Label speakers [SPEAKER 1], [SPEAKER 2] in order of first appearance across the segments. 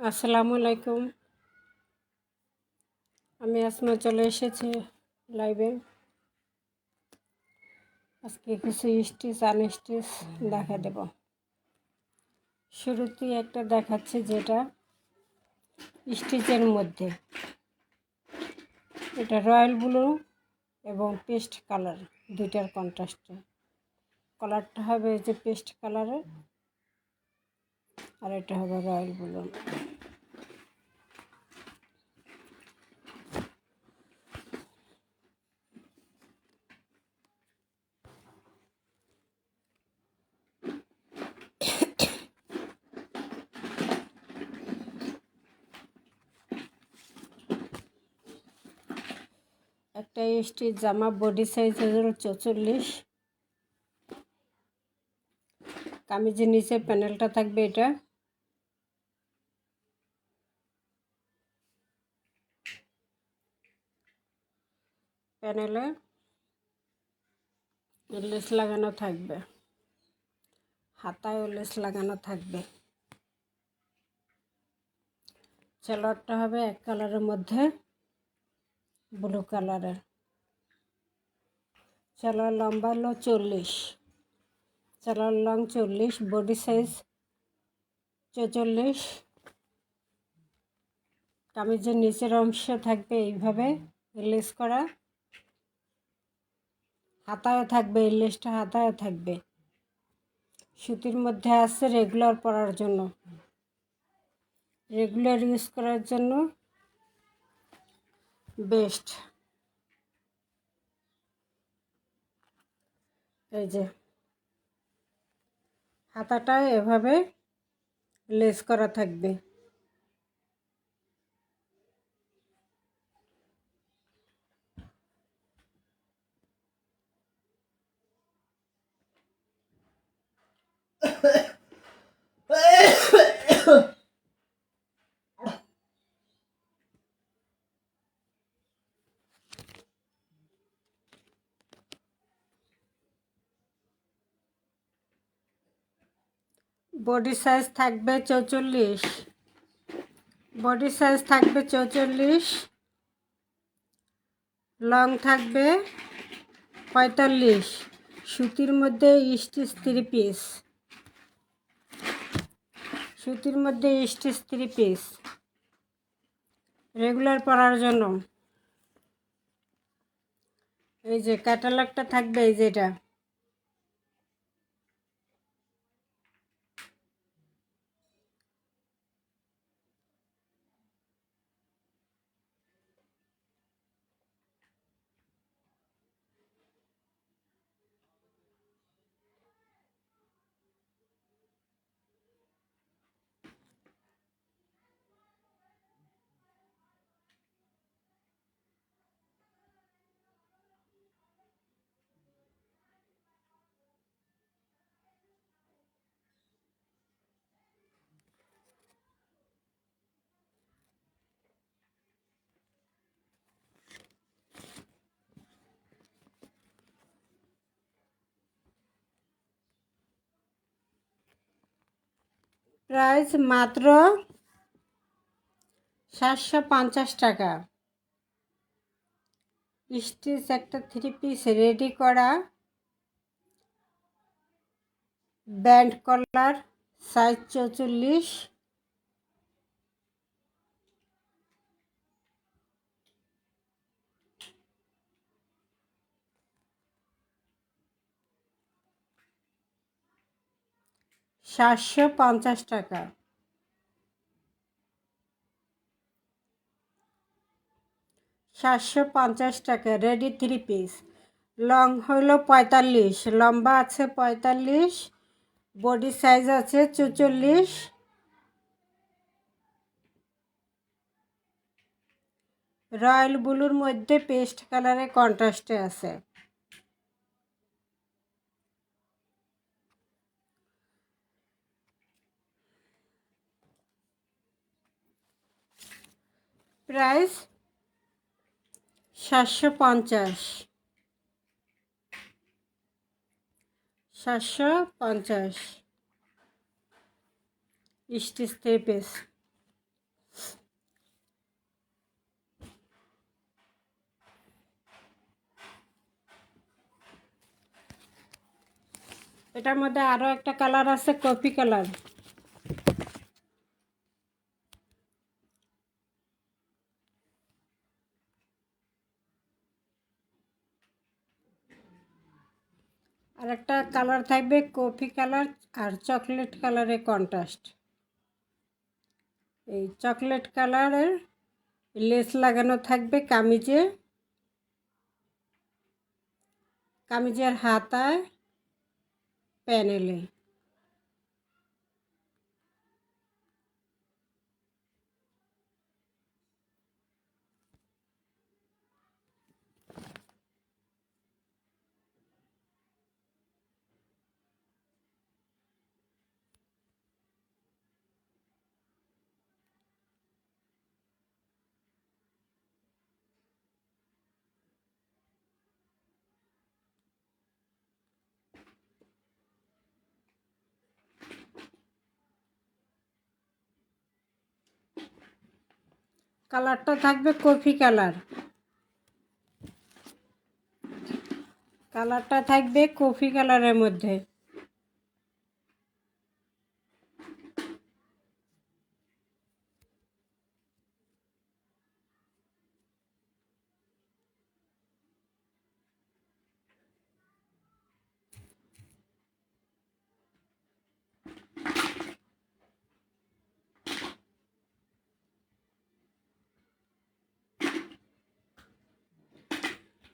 [SPEAKER 1] আসসালামু আলাইকুম। আমি আসমা চলে এসেছি লাইভে। আজকে কিছু স্টিচ আনস্টিচ দেখা দেব। শুরুতেই একটা দেখাচ্ছি যেটা স্টিচের মধ্যে, এটা রয়্যাল ব্লু এবং পেস্ট কালার, দুইটার কন্ট্রাস্টে। কালারটা হবে যে পেস্ট কালারের, আর এটা হবে রয়্যাল ব্লু। একটা স্টিচ জামা, বডি সাইজ হলো 44, কামিজের নিচে প্যানেলটা থাকবে এটা। প্যানেলে লেস লাগানো থাকবে, হাতায়ও লেস লাগানো থাকবে। সালোয়ারটা হবে এক কালারের মধ্যে ব্লু কালারের। সালোয়ার লম্বা হলো 40, সালোয়ার লং 40, বডি সাইজ 44। কামিজের নিচের অংশ থাকবে এইভাবে লেস করা, হাতায়ও থাকবে, এই লেসটা হাতায়ও থাকবে। সুতির মধ্যে আছে রেগুলার পরার জন্য, রেগুলার ইউজ করার জন্য বেস্ট। এই যে হাতাটা এভাবে লেস করা থাকবে। বডি সাইজ থাকবে 44, বডি সাইজ থাকবে 44, লং থাকবে 45। সুতির মধ্যে স্টিচ 3 পিস, সুতির মধ্যে স্টিচ 3 পিস রেগুলার পরার জন্য। এই যে ক্যাটালগটা থাকবে, এই যেটা প্রাইস মাত্র 750 টাকা। স্টিচ একটা 3 পিস রেডি করা, ব্যান্ড কলার, সাইজ 44, টাকা। 750 টাকা রেডি 3 পিস। লং হলো 45, লম্বা আছে 45, বডি সাইজ আছে 44। রয়্যাল ব্লুর মধ্যে পেস্ট কালারে কন্ট্রাস্টে আছে। Price 750, 750 stitch 3 piece. এটার মধ্যে আরও একটা কালার আছে, কফি কালার। আর একটা কালার থাকবে কফি কালার আর চকলেট কালারের কন্ট্রাস্ট। এই চকলেট কালারের লেস লাগানো থাকবে কামিজে, কামিজের হাতায়, প্যানেলে। কালারটা থাকবে কফি কালার, কালারটা থাকবে কফি কালারের মধ্যে।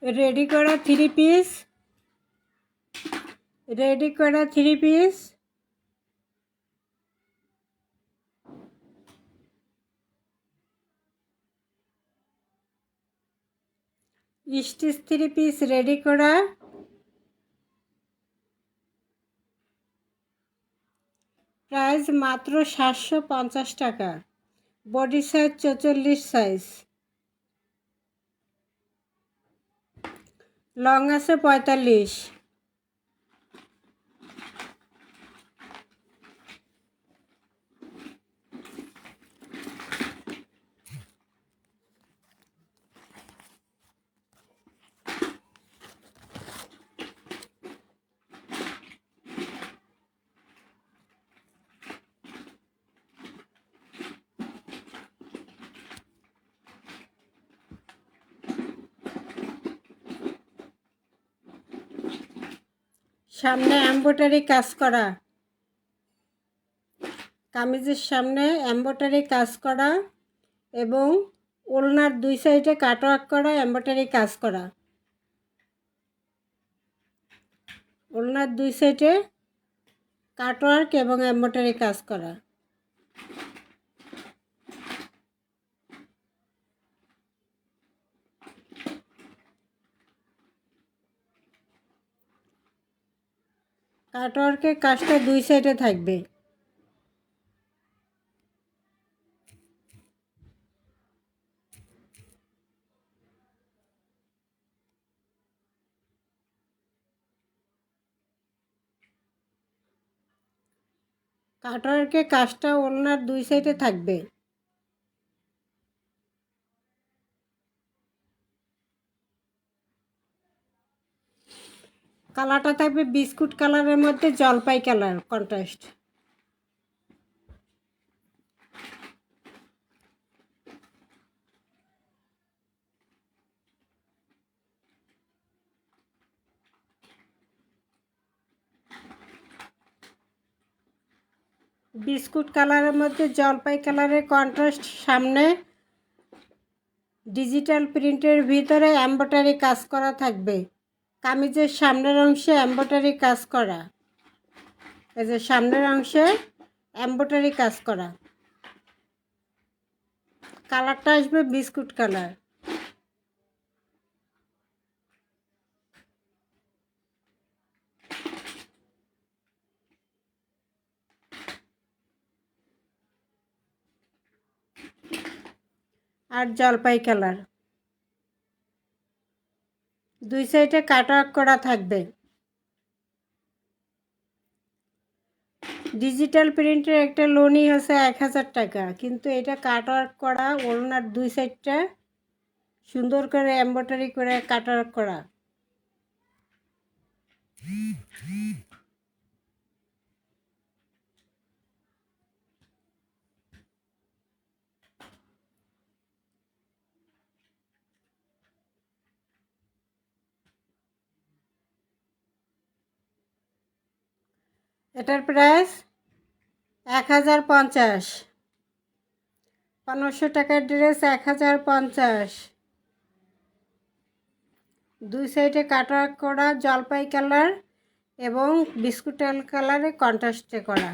[SPEAKER 1] রেডি করা থ্রি পিস, রেডি করা three piece, stitch three piece ready করা, প্রাইস মাত্র 750 টাকা। বডি সাইজ 44 সাইজ, লং আছে 45। সামনে এমব্রয়ডারি কাজ করা, কামিজের সামনে এমব্রয়ডারি কাজ করা এবং ওড়নার দুই সাইডে কাটওয়ার্ক করা এমব্রয়ডারি কাজ করা, ওড়নার দুই সাইডে কাটওয়ার্ক এবং এমব্রয়ডারি কাজ করা। কাটওয়ার্কের কাজটা দুই সাইডে থাকবে। কাটওয়ার্কের কাজটা ওড়নার দুই সাইডে থাকবে। কালারটা থাকবে বিস্কুট কালারের মধ্যে জলপাই কালার কন্ট্রাস্ট। বিস্কুট কালারের মধ্যে জলপাই কালারের কন্ট্রাস্ট, সামনে ডিজিটাল প্রিন্টের ভিতরে এমব্রয়ডারি কাজ করা থাকবে। কামিজের সামনের অংশে এমব্রয়ডারি কাজ করা, এই যে সামনের অংশে এমব্রয়ডারি কাজ করা। কালারটা আসবে বিস্কুট কালার। আর জলপাই কালার, দুই সাইডে কাটওয়ার্ক করা থাকবে। ডিজিটাল প্রিন্টের একটা লোনই হচ্ছে 1000 টাকা, কিন্তু এটা কাটওয়ার্ক করা, ওড়নার দুই সাইডটা সুন্দর করে এমব্রয়ডারি করে কাটওয়ার্ক করা। এটার প্রাইস 1050। 1500 টাকার ড্রেস 1050। দুই সাইডে কাটওয়ার্ক করা, জলপাই কালার এবং বিস্কুট কালারে কন্ট্রাস্টে করা।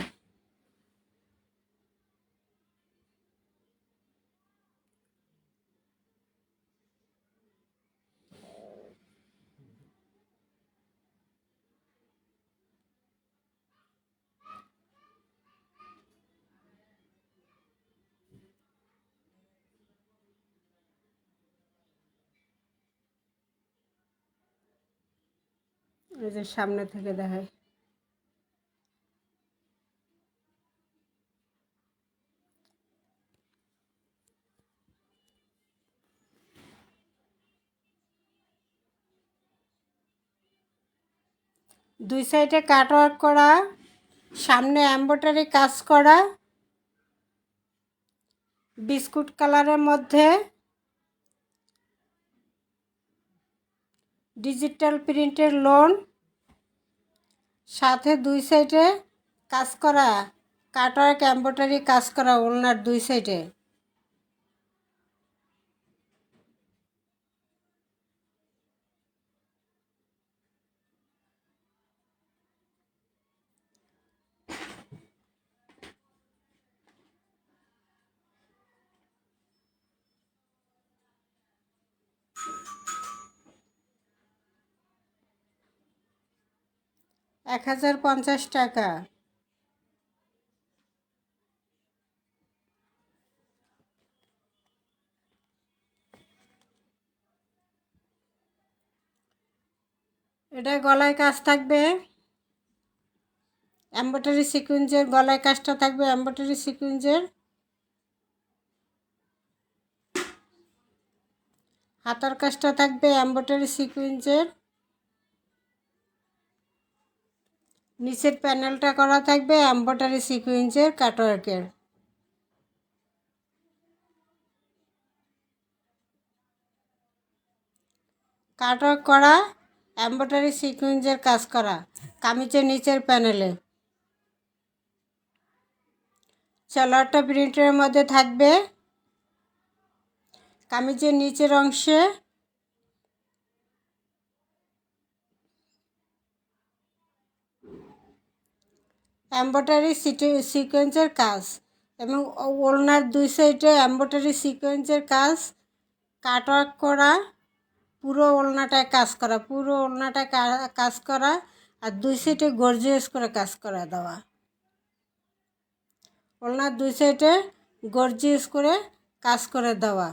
[SPEAKER 1] এই যে সামনে থেকে দেখায়। দুই সাইডে কাটওয়ার্ক করা, সামনে এমব্রয়ডারি কাজ করা, বিস্কুট কালারের মধ্যে ডিজিটাল প্রিন্টের লোন, সাথে দুই সাইডে কাজ করা কাটওয়ার্ক এমব্রয়ডারি কাজ করা ওড়নার দুই সাইডে। টাকা। এটা গলায় কাজ থাকবে এমব্রয়ডারি সিকুয়েন্সের, গলায় কাজটা থাকবে এমব্রয়ডারি সিকুয়েন্সের, হাতার কাজটা থাকবে এমব্রয়ডারি সিকুয়েন্সের, নিচের প্যানেলটা করা থাকবে এমব্রয়ডারি সিকুয়েন্সের কাটওয়ার্কের। কাটওয়ার্ক করা এমব্রয়ডারি সিকুয়েন্সের কাজ করা কামিজের নিচের প্যানেলে। সালোয়ারটা প্রিন্টের মধ্যে থাকবে, কামিজের নিচের অংশে এমব্রয়ডারি সিকোয়েন্সের কাজ এবং ওড়নার দুই সাইডে এমব্রয়ডারি সিকোয়েন্সের কাজ, কাটওয়ার্ক করা, পুরো ওড়নাটায় কাজ করা, পুরো ওড়নাটায় কাজ করা, আর দুই সাইডে গর্জিয়াস করে কাজ করা দেওয়া। ওড়নার দুই সাইডে গর্জিয়াস করে কাজ করে দেওয়া,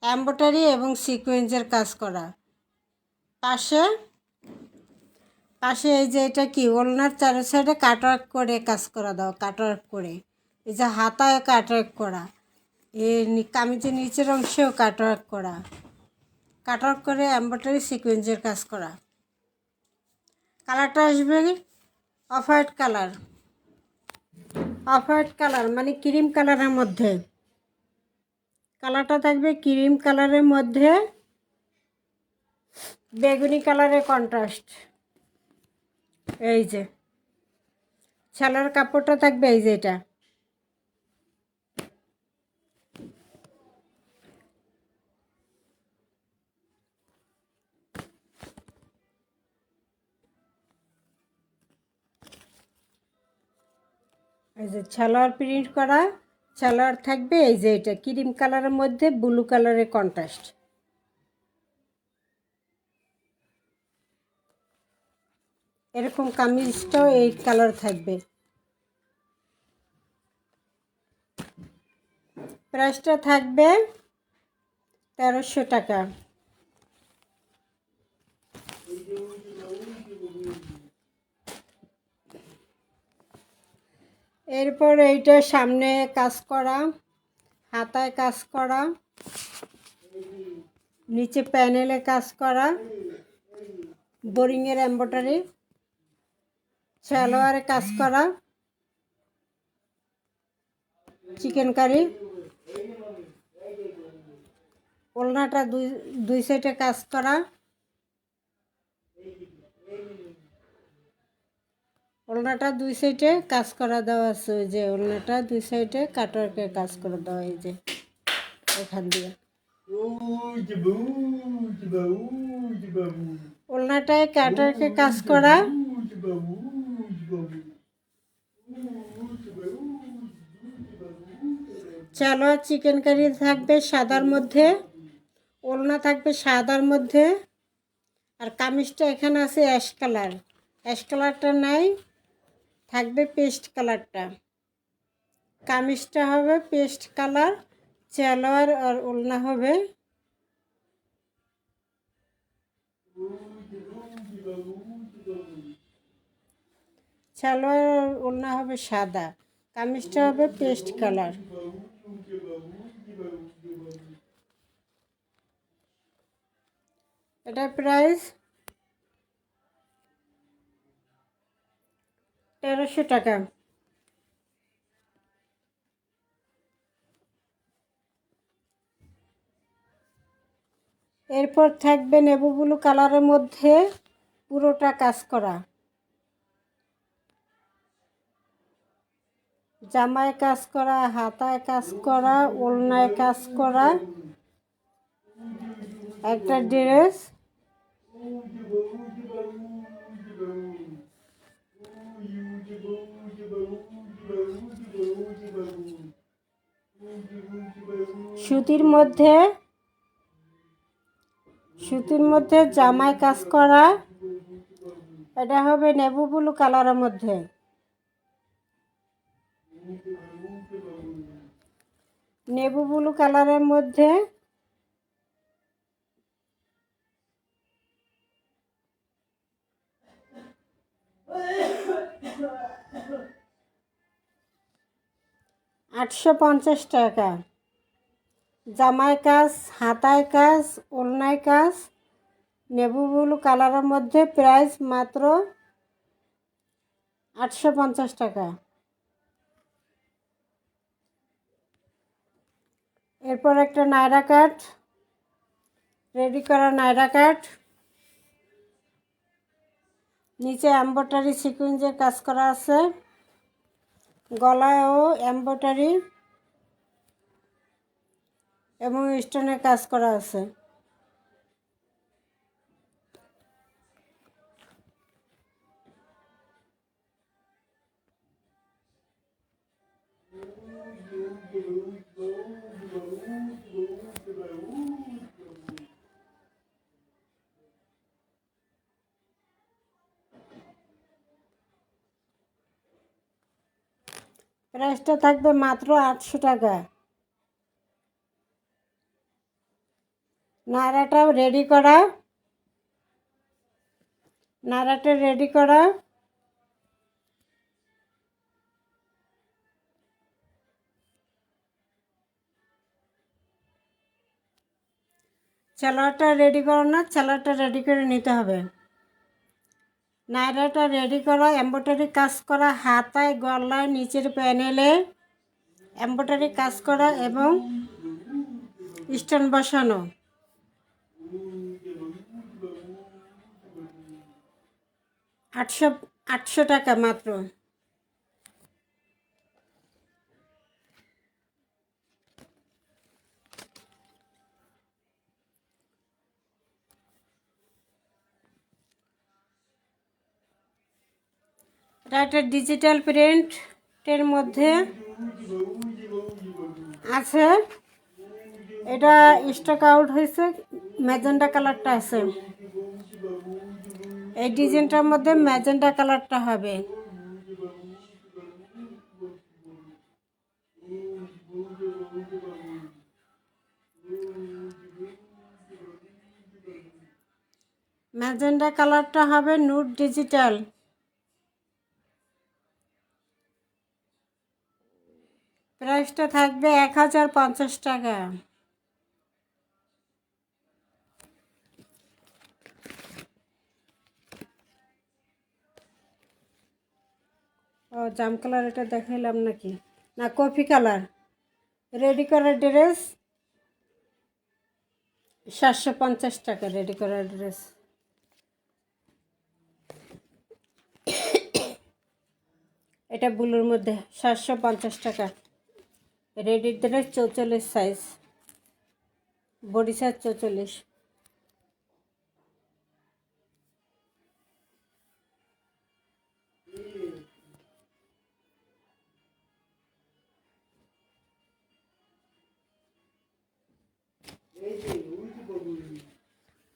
[SPEAKER 1] এমব্রয়ডারি এবং সিকোয়েন্সের কাজ করা। পাশে পাশে এই যে এটা কি ওড়নার চারো সাইডে কাটওয়ার্ক করে কাজ করা দাও, কাটওয়ার্ক করে এই যে হাতায় কাটওয়ার্ক করা, এই কামিজের নিচের অংশেও কাটওয়ার্ক করা, কাটওয়ার্ক করে এমব্রয়ডারি সিকোয়েন্সের কাজ করা। কালারটা আসবে off white colour, off white colour মানে ক্রিম কালারের মধ্যে। কালারটা থাকবে ক্রিম কালারের মধ্যে বেগুনি কালারের কন্ট্রাস্ট। এই যে শালের কাপড়টা থাকবে এই যে এটা, এই যে সালোয়ার প্রিন্ট করা সালোয়ার থাকবে এই যে এটা ক্রিম কালারের মধ্যে ব্লু কালারের কন্ট্রাস্ট। এরকম কামিজটাও এই কালার থাকবে। প্রাইসটা থাকবে 1300 টাকা। এরপর এইটা সামনে কাজ করা, হাতায় কাজ করা, নিচে প্যানেলে কাজ করা, বোরিংয়ের এমব্রয়ডারি, সালোয়ারে কাজ করা, চিকেন কারি, ওড়নাটা দুই সাইডে কাজ করা, ওড়নাটা দুই সাইডে কাজ করা দেওয়া আছে, ওই যে ওড়নাটা দুই সাইডে কাটওয়ার্কের কাজ করে দেওয়া, এই যে এখান দিয়ে ওড়নাটায় কাটওয়ার্কের কাজ করা। সালোয়ার চিকেন কারি থাকবে সাদার মধ্যে, ওড়না থাকবে সাদার মধ্যে, আর কামিজটা এখানে আছে অ্যাশ কালার। অ্যাশ কালারটা নাই, থাকবে পেস্ট কালারটা। কামিজটা হবে পেস্ট কালার, সালোয়ার আর ওড়না হবে সালোয়ার আর ওড়না হবে সাদা, কামিজটা হবে পেস্ট কালার। এটার প্রাইস 1300 টাকা। এরপর থাকবে নেভি ব্লু কালারের মধ্যে পুরোটা কাজ করা, জামায় কাজ করা, হাতায় কাজ করা, ওড়নায় কাজ করা একটা ড্রেস। সুতির মধ্যে জামায় কাজ করা, এটা হবে নেভি ব্লু কালারের মধ্যে। নেভি ব্লু কালারের মধ্যে ৳850 টাকা। জামায় কাজ, হাতায় কাজ, ওড়নায় কাজ, নেভি ব্লু কালারের মধ্যে, প্রাইস মাত্র 850 টাকা। এরপর একটা নায়রা কাট, রেডি করা নায়রা কাট, নিচে এমব্রয়ডারি সিকোয়েন্সের কাজ করা আছে, গলায়ও এমব্রয়ডারি এবং স্টোনের কাজ করা আছে। প্রাইসটা থাকবে মাত্র 800 টাকা। নায়রাটা রেডি করা, সালোয়ারটা রেডি করো না, সালোয়ারটা রেডি করে নিতে হবে। নায়রাটা রেডি করা, এমব্রয়ডারি কাজ করা, হাতায়, গলায়, নিচের প্যানেলে এমব্রয়ডারি কাজ করা এবং স্টোন বসানো। 800 টাকা মাত্র। এটা একটা ডিজিটাল প্রিন্টের মধ্যে আছে, এটা স্টক আউট হয়েছে, ম্যাজেন্টা কালারটা আছে। এই ডিজাইনটার মধ্যে ম্যাজেন্টা কালারটা হবে। ম্যাজেন্টা কালারটা হবে নুড ডিজিটাল। প্রাইসটা থাকবে 1050 টাকা। ও জাম কালার এটা দেখাইলাম নাকি, না কফি কালার। রেডি করা ড্রেস 750 টাকা, রেডি করা ড্রেস। এটা ব্লুর মধ্যে 750 টাকা। রেডির ড্রেস 44 সাইজ, বডি সাইজ 44।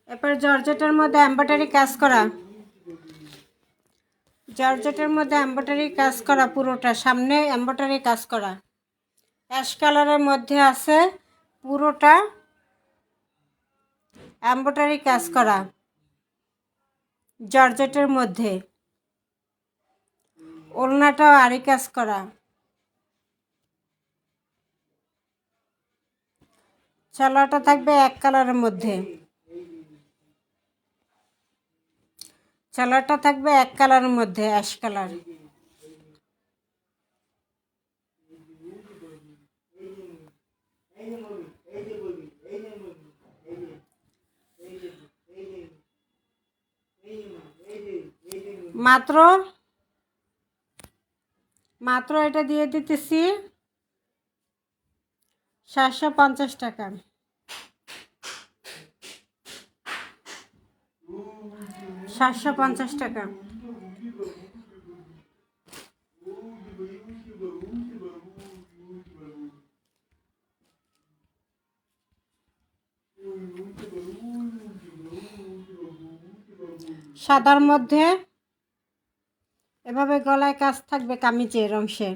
[SPEAKER 1] এরপর জর্জেটের মধ্যে এমব্রয়ডারি কাজ করা, জর্জেটের মধ্যে এমব্রয়ডারি কাজ করা, পুরোটা সামনে এমব্রয়ডারি কাজ করা। অ্যাশ কালারের মধ্যে আছে, পুরোটা এমব্রয়ডারি কাজ করা, জর্জেটের মধ্যে। ওড়নাটাও আরি কাজ করা। সালোয়ারটা থাকবে এক কালারের মধ্যে, সালোয়ারটা থাকবে এক কালারের মধ্যে, অ্যাশ কালার। মাত্র মাত্র এটা দিয়ে দিতেছি 750 টাকা। 750 টাকা। সাদার মধ্যে এভাবে গলায় কাজ থাকবে কামিজের অংশে।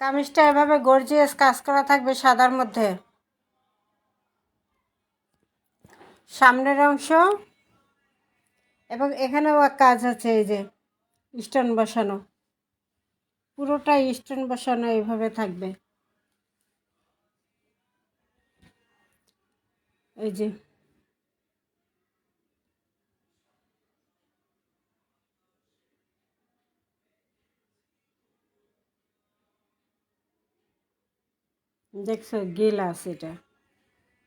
[SPEAKER 1] কামিজটা এভাবে গর্জিয়াস কাজ করা থাকবে সাদার মধ্যে। সামনের অংশ এবং এখানেও কাজ আছে, এই যে স্টোন বসানো, পুরোটা স্টোন বসানো এইভাবে থাকবে। এই যে দেখছো গিলাস, এটা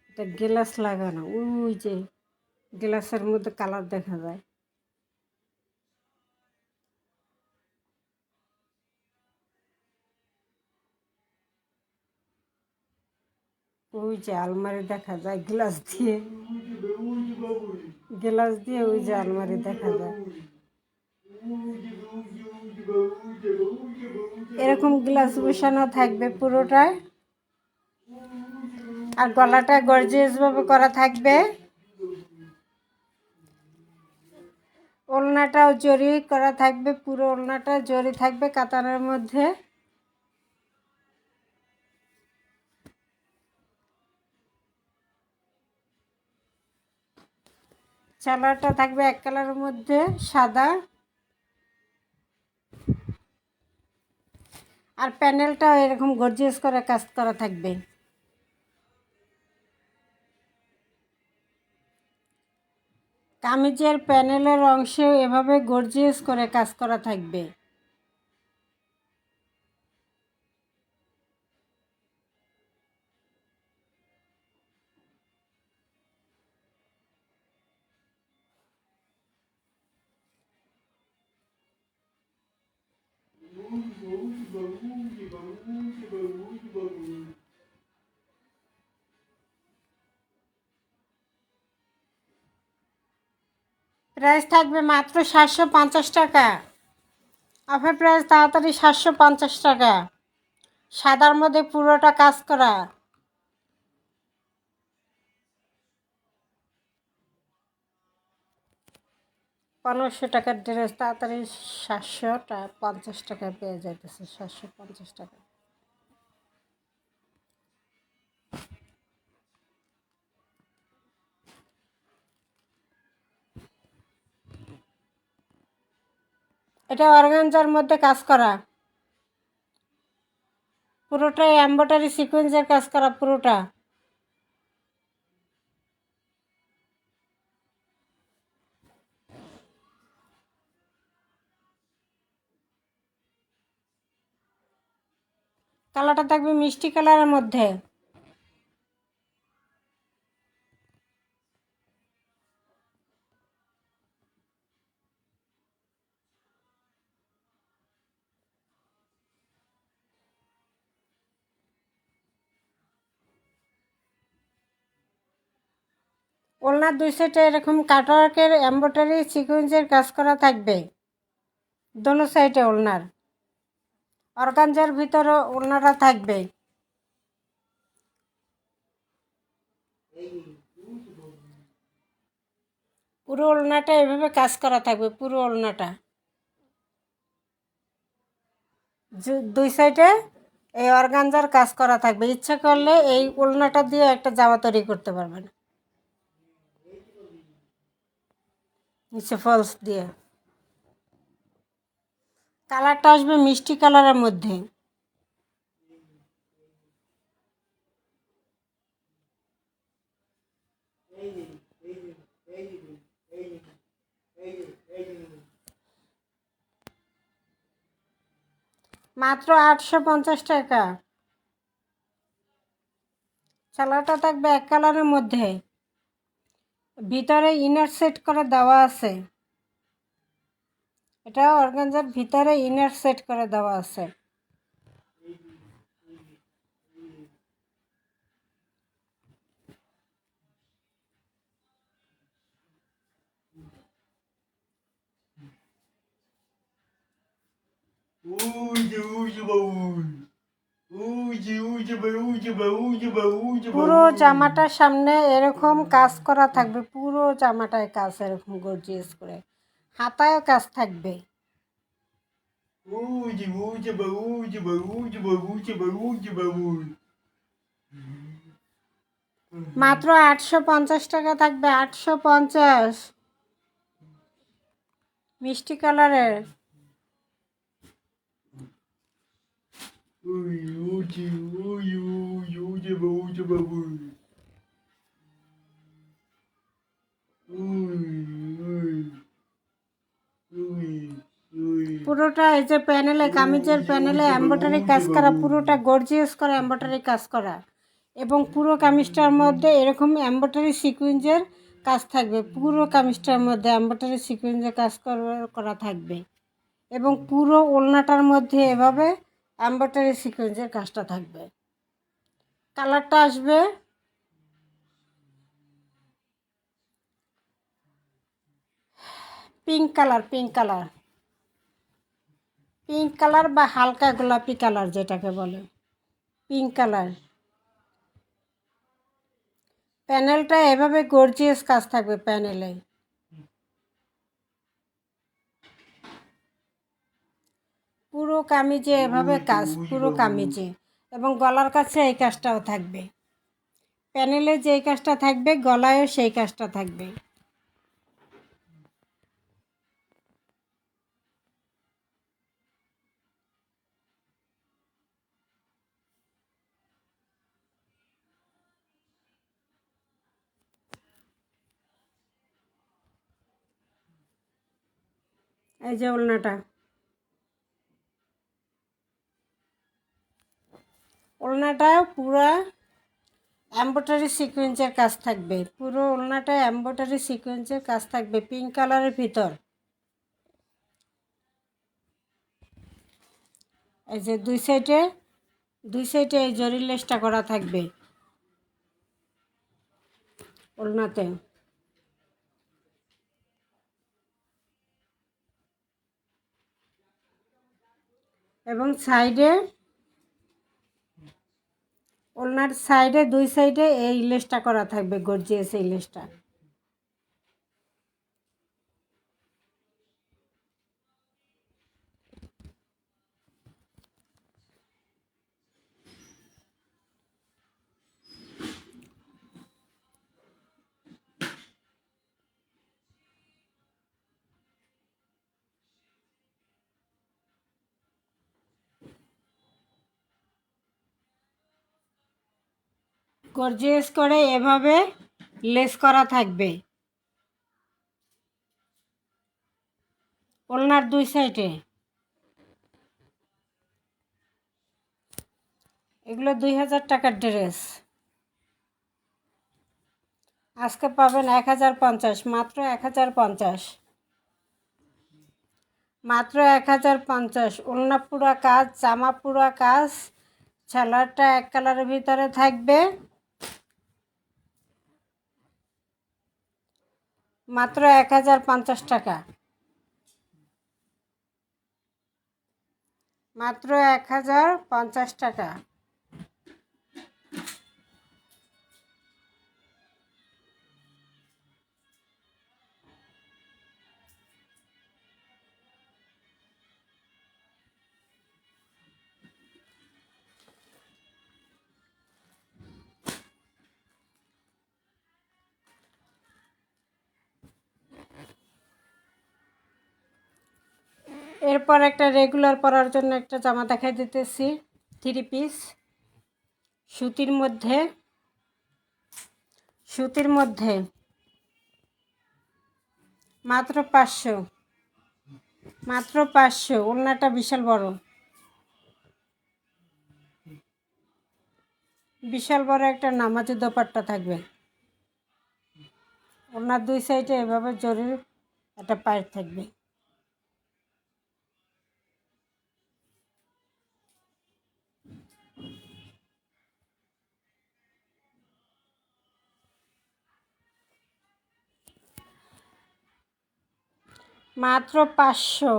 [SPEAKER 1] এটা গিলাস লাগানো, ওই যে গ্লাসের মধ্যে কালার দেখা যায়। ওই যে আলমারি দেখা যায় গ্লাস দিয়ে, গ্লাস দিয়ে ওই যে আলমারি দেখা যায়। এরকম গ্লাস বসানো থাকবে পুরোটায়। আর গলাটা গর্জিয়াস ভাবে করা থাকবে। ওড়নাটাও জরি করা থাকবে, পুরো ওড়নাটা জরি থাকবে কাতানের মধ্যে। সালোয়ারটা থাকবে এক কালারের মধ্যে সাদা। আর প্যানেলটাও এরকম গর্জিয়াস করে কাজ করা থাকবে। কামিজের প্যানেলের অংশেও এভাবে গর্জিয়াস করে কাজ করা থাকবে। প্রাইস থাকবে মাত্র 750 টাকা। অফার প্রাইস তাড়াতাড়ি 750 টাকা। সাদার মধ্যে পুরোটা কাজ করা। 1500 টাকার ড্রেস তাড়াতাড়ি 750 টাকায় পেয়ে যাইতেছে। 750 টাকা। এটা অর্গানজার মধ্যে কাজ করা, পুরোটাই এমব্রয়ডারি সিকোয়েন্সের কাজ করা পুরোটা। কালারটা থাকবে মিষ্টি কালারের মধ্যে। ওড়নার দুই সাইডে এরকম কাটওয়ার্কের এমব্রয়ডারি সিকোয়েন্সের কাজ করা থাকবে দোনো সাইডে ওড়নার। অর্গানজার ভিতরে ওড়নাটা থাকবে। পুরো ওড়নাটা এভাবে কাজ করা থাকবে, পুরো ওড়নাটা দুই সাইডে এই অর্গানজার কাজ করা থাকবে। ইচ্ছা করলে এই ওড়নাটা দিয়ে একটা জামা তৈরি করতে পারবেন নিচে ফলস দিয়ে। কালারটা আসবে মিষ্টি কালারের মধ্যে। মাত্র 850 টাকা। সালোয়ারটা থাকবে এক কালারের মধ্যে, ভিতরে ইনার সেট করে দেওয়া আছে। এটা অর্গানজার ভিতরে ইনার সেট করে দেওয়া আছে। পুরো জামাটার সামনে এরকম কাজ করা থাকবে, পুরো জামাটায় কাজ এরকম গর্জিয়াস করে। হাতায়ও কাজ থাকবে। মাত্র 850 টাকা থাকবে, 850। মিষ্টি কালারের। পুরোটা এই যে প্যানেলে, কামিজের প্যানেলে এমব্রয়ডারি কাজ করা, পুরোটা গর্জিয়াস করা এমব্রয়ডারি কাজ করা। এবং পুরো কামিজটার মধ্যে এরকম এমব্রয়ডারি সিকোয়েন্সের কাজ থাকবে। পুরো কামিজটার মধ্যে এমব্রয়ডারি সিকোয়েন্সের কাজ করা থাকবে। এবং পুরো ওড়নাটার মধ্যে এভাবে এমব্রয়ডারি সিকোয়েন্সের কাজটা থাকবে। কালারটা আসবে pink colour, pink colour, pink colour বা হালকা গোলাপি কালার যেটাকে বলে, পিঙ্ক কালার। প্যানেলটা এভাবে গর্জিয়াস কাজ থাকবে প্যানেলে। পুরো কামিজে এভাবে কাজ, পুরো কামিজে। এবং গলার কাছে এই কাজটাও থাকবে। প্যানেলে যেই কাজটা থাকবে গলায়ও সেই কাজটা থাকবে। এই যে ওড়নাটা, ওড়নাটাও পুরো এমব্রয়ডারি সিকোয়েন্সের কাজ থাকবে। পুরো ওড়নাটা এমব্রয়ডারি সিকোয়েন্সের কাজ থাকবে পিঙ্ক কালারের ভিতর। এই যে দুই সাইডে এই জরি লেসটা করা থাকবে ওড়নাতে। এবং সাইডে, ওড়নার সাইডে দুই সাইডে এই লেসটা করা থাকবে গর্জিয়াস এই লেসটা। গর্জিয়াস করে এভাবে লেস করা থাকবে ওড়নার দুই সাইডে। এগুলো 2000 টাকার ড্রেস। আজকে পাবেন 1050, মাত্র 1050, মাত্র 1050। ওড়না পুরা কাজ, জামা পুরা কাজ। সালোয়ারটা এক কালারের ভিতরে থাকবে। মাত্র 1050 টাকা, মাত্র 1050 টাকা। এরপর একটা রেগুলার পরার জন্য একটা জামা দেখাই দিতেছি, 3 পিস সুতির মধ্যে, সুতির মধ্যে মাত্র 500, মাত্র 500। ওড়নাটা বিশাল বড়, বিশাল বড় একটা নামাজি দোপাট্টা থাকবে। ওড়নার 2 সাইডে এভাবে জরির একটা পাইপ থাকবে। মাত্র 500,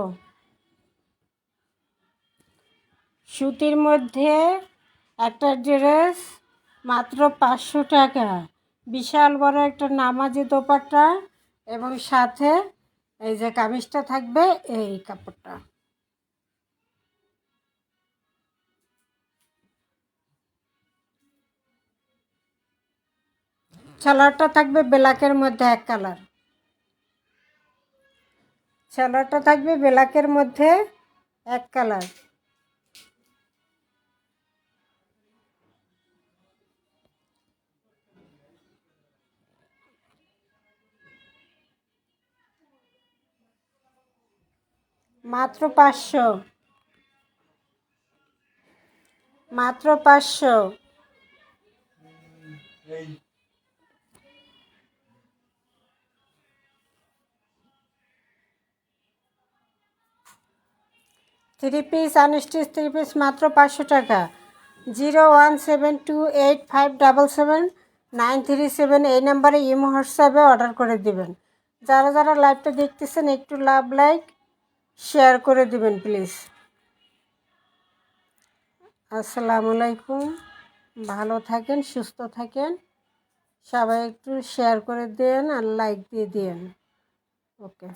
[SPEAKER 1] সুতির মধ্যে একটা ড্রেস, মাত্র 500 টাকা। বিশাল বড় একটা নামাজি দোপাট্টা এবং সাথে এই যে কামিজটা থাকবে এই কাপড়টা। সালোয়ারটা থাকবে ব্ল্যাকের মধ্যে এক কালার, সালোয়ারটা থাকবে ব্ল্যাকের মধ্যে এক কালার। মাত্র 500, মাত্র 500। 3 পিস আনস্টিচ 3 পিস মাত্র 500 টাকা। 01728577937 এই নাম্বারে ইমো হোয়াটসঅ্যাপে অর্ডার করে দিবেন। যারা যারা লাইভটা দেখতেছেন একটু লাভ লাইক শেয়ার করে দিবেন প্লিজ। আসসালামু আলাইকুম, ভালো থাকেন, সুস্থ থাকেন, সবাই একটু শেয়ার করে দেন আর লাইক দিয়ে দিন। ওকে।